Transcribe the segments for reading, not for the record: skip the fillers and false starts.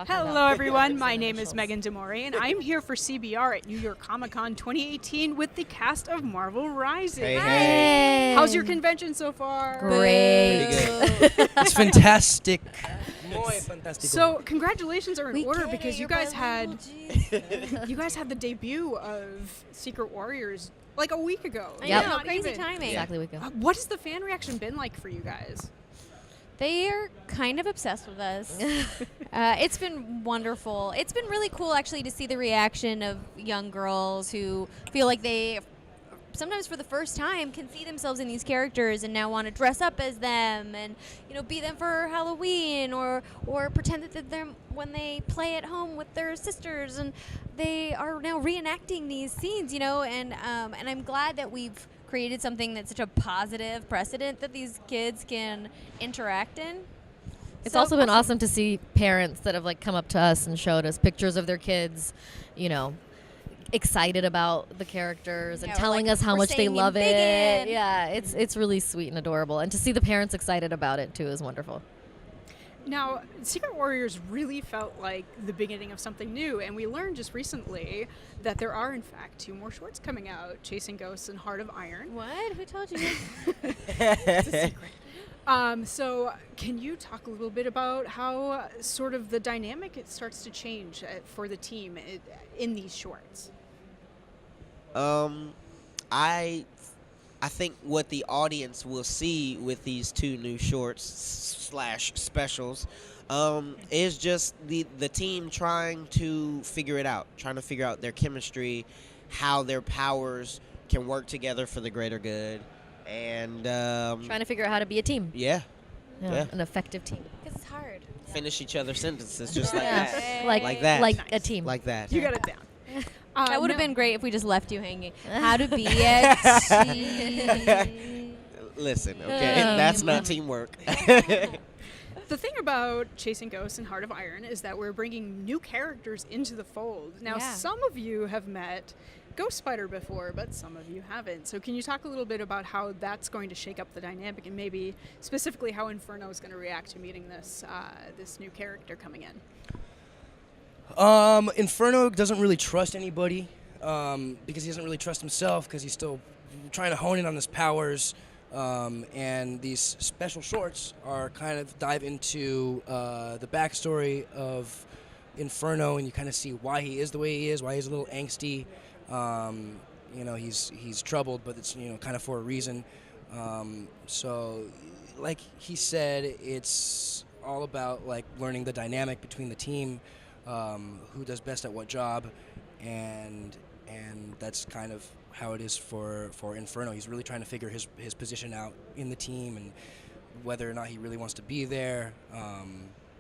talking about. Hello, everyone. My name is Megan Demore, and I'm here for CBR at New York Comic Con 2018 with the cast of Marvel Rising. Hey. How's your convention so far? Great. It's fantastic. Muy fantástico. So, congratulations are in We order get because it, you you're guys bilingual, you guys had the debut of Secret Warriors like a week ago. I Yep. know, Not crazy even. timing. Exactly we go. What has the fan reaction been like for you guys? They are kind of obsessed with us. It's been wonderful. It's been really cool, actually, to see the reaction of young girls who feel like they, sometimes for the first time, can see themselves in these characters and now want to dress up as them and, you know, be them for Halloween or pretend that they're them when they play at home with their sisters, and they are now reenacting these scenes, you know, and I'm glad that we've created something that's such a positive precedent that these kids can interact in. It's So also been awesome to see parents that have like come up to us and showed us pictures of their kids, you know, excited about the characters and Yeah, or telling like, us how we're much they saying love big it. in. Yeah, it's really sweet and adorable, and to see the parents excited about it too is wonderful. Now, Secret Warriors really felt like the beginning of something new, and we learned just recently that there are, in fact, 2 more shorts coming out, Chasing Ghosts and Heart of Iron. What? Who told you? It's a secret. So, can you talk a little bit about how sort of the dynamic it starts to change for the team in these shorts? I think what the audience will see with these 2 new shorts / specials is just the team trying to figure it out, trying to figure out their chemistry, how their powers can work together for the greater good, and Trying to figure out how to be a team. yeah, An effective team. Because it's hard. finish each other's sentences just like Yeah. that, Like that. like Nice. a team. like that. You got it down. That would have now- been great if we just left you hanging. How to be a team. Listen, okay, that's not teamwork. The thing about Chasing Ghosts and Heart of Iron is that we're bringing new characters into the fold. Now, Yeah. some of you have met Ghost Spider before, but some of you haven't. So can you talk a little bit about how that's going to shake up the dynamic, and maybe specifically how Inferno is going to react to meeting this this new character coming in? Inferno doesn't really trust anybody because he doesn't really trust himself because he's still trying to hone in on his powers. And these special shorts are kind of dive into the backstory of Inferno, and you kind of see why he is the way he is, why he's a little angsty. You know, he's troubled, but it's, you know, kind of for a reason. So, like he said, it's all about like learning the dynamic between the team, who does best at what job, and that's kind of how it is for Inferno. He's really trying to figure his position out in the team and whether or not he really wants to be there.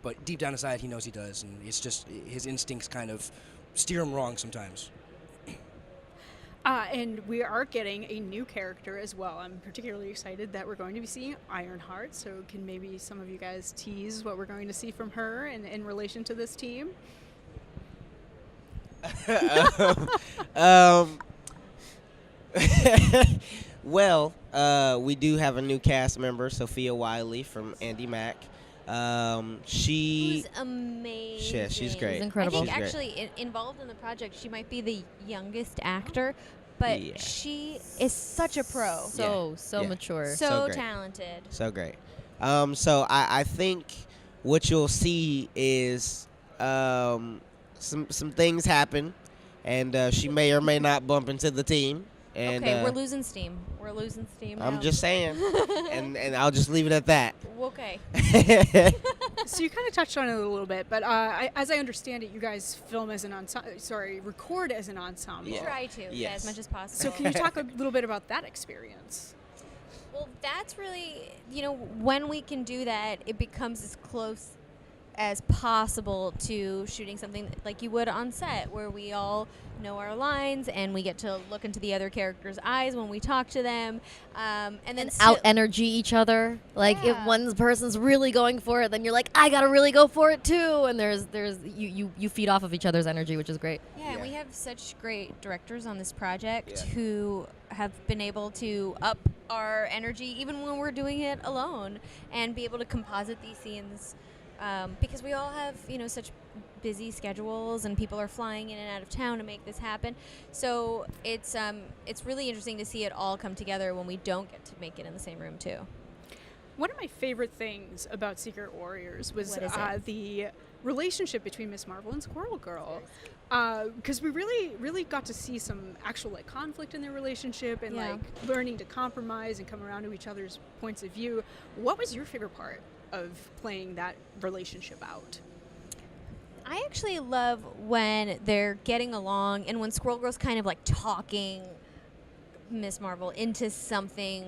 But deep down inside, he knows he does, and it's just his instincts kind of steer him wrong sometimes. And we are getting a new character as well. I'm particularly excited that we're going to be seeing Ironheart. So can maybe some of you guys tease what we're going to see from her in relation to this team? Well, we do have a new cast member, Sophia Wiley from Andy Mack. She Who's amazing. Yeah, she's great. She's incredible. I think She's great. actually involved in the project, she might be the youngest actor, but Yeah. she is such a pro. So Yeah. mature. So great. talented. so great. So I think what you'll see is some things happen, and she may or may not bump into the team. And Okay, we're losing steam. We're losing steam I'm now. just saying, and I'll just leave it at that. Okay. So you kind of touched on it a little bit, but as I understand it, you guys film as an record as an ensemble. Yeah. Try to, Yes. as much as possible. So can you talk a little bit about that experience? Well, that's really, you know, when we can do that, it becomes as close as possible to shooting something like you would on set, where we all know our lines and we get to look into the other character's eyes when we talk to them, and then Out energy each other. Like if Yeah. one person's really going for it, then you're like, I gotta really go for it too. And there's you feed off of each other's energy, which is great. Yeah, and we have such great directors on this project Yeah. who have been able to up our energy even when we're doing it alone and be able to composite these scenes because we all have, such busy schedules and people are flying in and out of town to make this happen. So it's really interesting to see it all come together when we don't get to make it in the same room too. One of my favorite things about Secret Warriors was What is it? the relationship between Miss Marvel and Squirrel Girl, because we really got to see some actual like conflict in their relationship and Yeah. like learning to compromise and come around to each other's points of view. What was your favorite part of playing that relationship out? I actually love when they're getting along and when Squirrel Girl's kind of like talking Miss Marvel into something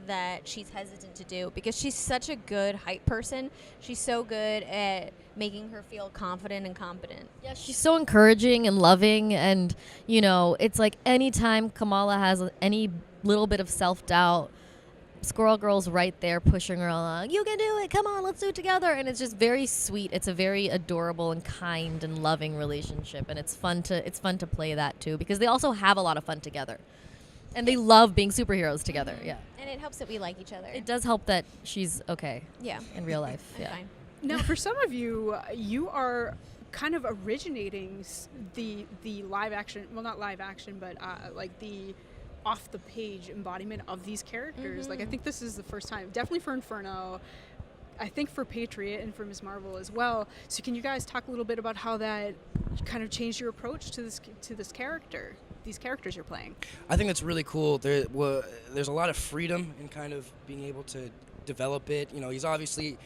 that she's hesitant to do, because she's such a good hype person. She's so good at making her feel confident and competent. Yeah, she's so encouraging and loving, and it's like anytime Kamala has any little bit of self-doubt, Squirrel Girl's right there pushing her along. You can do it. Come on, let's do it together. And it's just very sweet. It's a very adorable and kind and loving relationship, and it's fun to play that too, because they also have a lot of fun together. And they love being superheroes together. Yeah. And it helps that we like each other. It does help that she's okay Yeah. in real life. I'm Yeah. fine. Now, for some of you, you are kind of originating the live action, well, not live action, but like the off the page embodiment of these characters. Like, I think this is the first time, definitely for Inferno, I think for Patriot and for Ms. Marvel as well. So can you guys talk a little bit about how that kind of changed your approach to this character, these characters you're playing? I think that's really cool. There's a lot of freedom in kind of being able to develop it. He's obviously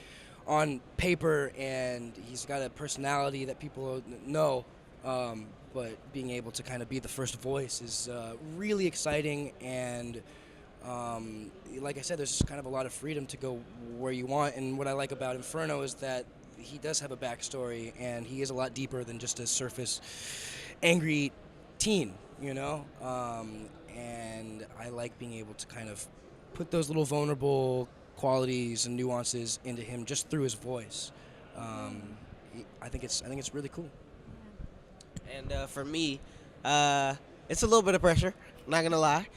on paper and he's got a personality that people know, but being able to kind of be the first voice is really exciting. And like I said, there's kind of a lot of freedom to go where you want. And what I like about Inferno is that he does have a backstory, and he is a lot deeper than just a surface angry teen, and I like being able to kind of put those little vulnerable qualities and nuances into him just through his voice. I think it's really cool. And for me, it's a little bit of pressure. Not gonna lie,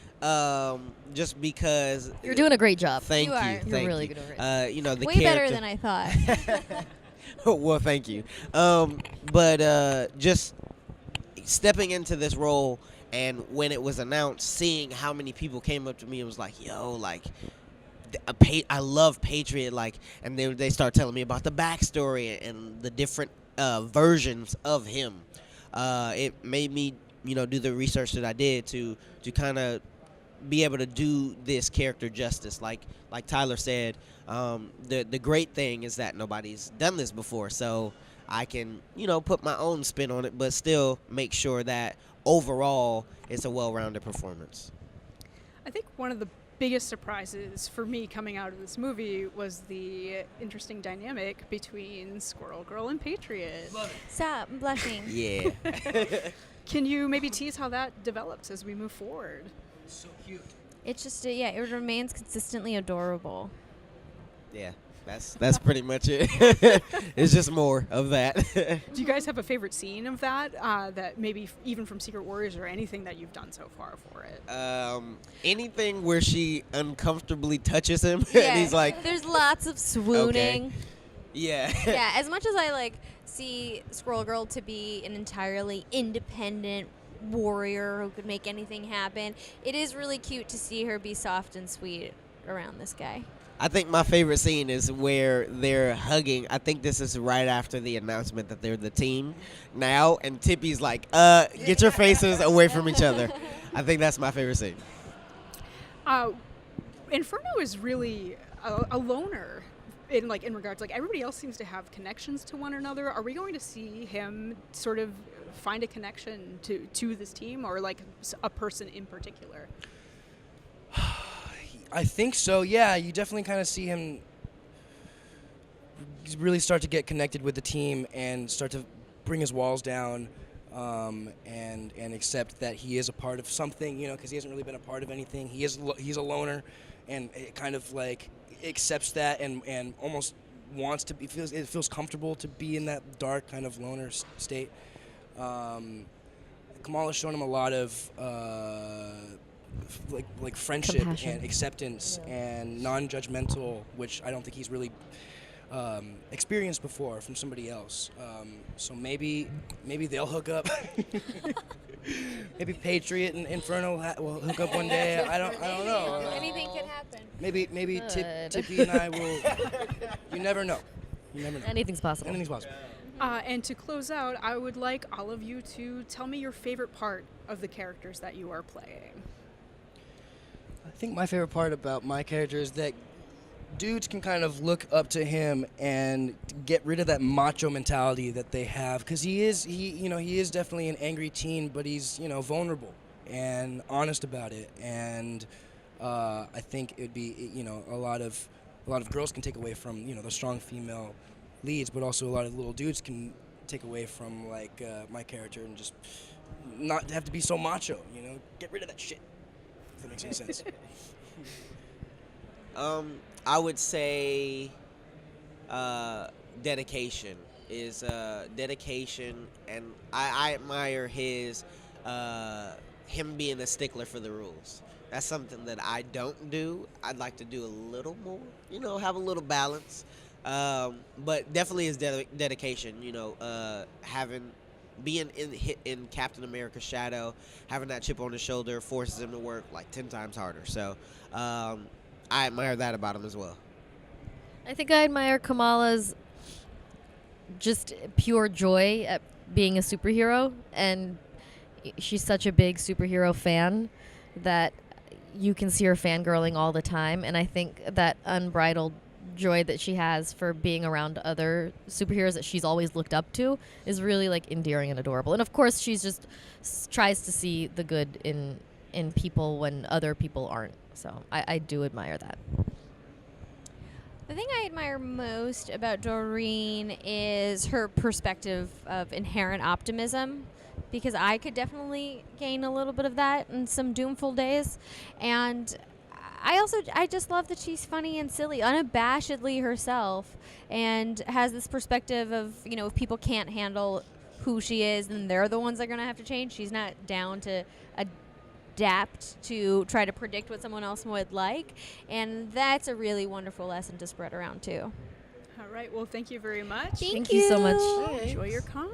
just because You're doing a great job. Thank You you. are. Thank You're really you. good at The Way character. better than I thought. Well, thank you. But just stepping into this role, and when it was announced, seeing how many people came up to me and was like, "Yo, like, I love Patriot," like, and they start telling me about the backstory and the different versions of him. It made me, do the research that I did to kind of be able to do this character justice. Like Tyler said, the great thing is that nobody's done this before, so I can, put my own spin on it, but still make sure that overall it's a well-rounded performance. I think one of the biggest surprises for me coming out of this movie was the interesting dynamic between Squirrel Girl and Patriot. Stop, I'm blushing. Yeah. Can you maybe tease how that develops as we move forward? So cute. It's just, it remains consistently adorable. Yeah. That's pretty much it. It's just more of that. Do you guys have a favorite scene of that, that maybe even from Secret Warriors or anything that you've done so far for it? Anything where she uncomfortably touches him and he's like, there's lots of swooning. Okay. yeah. Yeah, as much as I see Squirrel Girl to be an entirely independent warrior who could make anything happen, it is really cute to see her be soft and sweet around this guy. I think my favorite scene is where they're hugging. I think this is right after the announcement that they're the team now, and Tippy's like, get your faces away from each other. I think that's my favorite scene. Inferno is really a loner in regards, everybody else seems to have connections to one another. Are we going to see him sort of find a connection to this team, or a person in particular? I think so, yeah. You definitely kind of see him really start to get connected with the team and start to bring his walls down, and accept that he is a part of something, because he hasn't really been a part of anything. He's a loner, and it kind of accepts that and almost wants to be, it feels comfortable to be in that dark kind of loner state. Kamala's shown him a lot of friendship Compassion. and acceptance and non-judgmental, which I don't think he's really experienced before from somebody else. So maybe they'll hook up. Maybe Patriot and Inferno will hook up one day. I don't know. Anything could happen. Maybe Good. Tippy and I will. You never know. You never know. Anything's possible. Anything's possible. And to close out, I would like all of you to tell me your favorite part of the characters that you are playing. I think my favorite part about my character is that dudes can kind of look up to him and get rid of that macho mentality that they have, because he is definitely an angry teen, but he's vulnerable and honest about it, and I think it'd be a lot of girls can take away from the strong female leads, but also a lot of little dudes can take away from like my character and just not have to be so macho. Get rid of that shit. If that makes any sense. I would say dedication is dedication, and I admire him being a stickler for the rules. That's something that I don't do. I'd like to do a little more, have a little balance. But definitely his dedication, being in Captain America's shadow, having that chip on his shoulder forces him to work like 10 times harder. So I admire that about him as well. I think I admire Kamala's just pure joy at being a superhero, and she's such a big superhero fan that you can see her fangirling all the time, and I think that unbridled joy that she has for being around other superheroes that she's always looked up to is really like endearing and adorable. And of course she's just tries to see the good in people when other people aren't. So I do admire that. The thing I admire most about Doreen is her perspective of inherent optimism, because I could definitely gain a little bit of that in some doomful days. And I just love that she's funny and silly, unabashedly herself, and has this perspective of, if people can't handle who she is, then they're the ones that are going to have to change. She's not down to adapt to try to predict what someone else would like, and that's a really wonderful lesson to spread around too. All right, well, thank you very much. Thank you so much. Enjoy your con.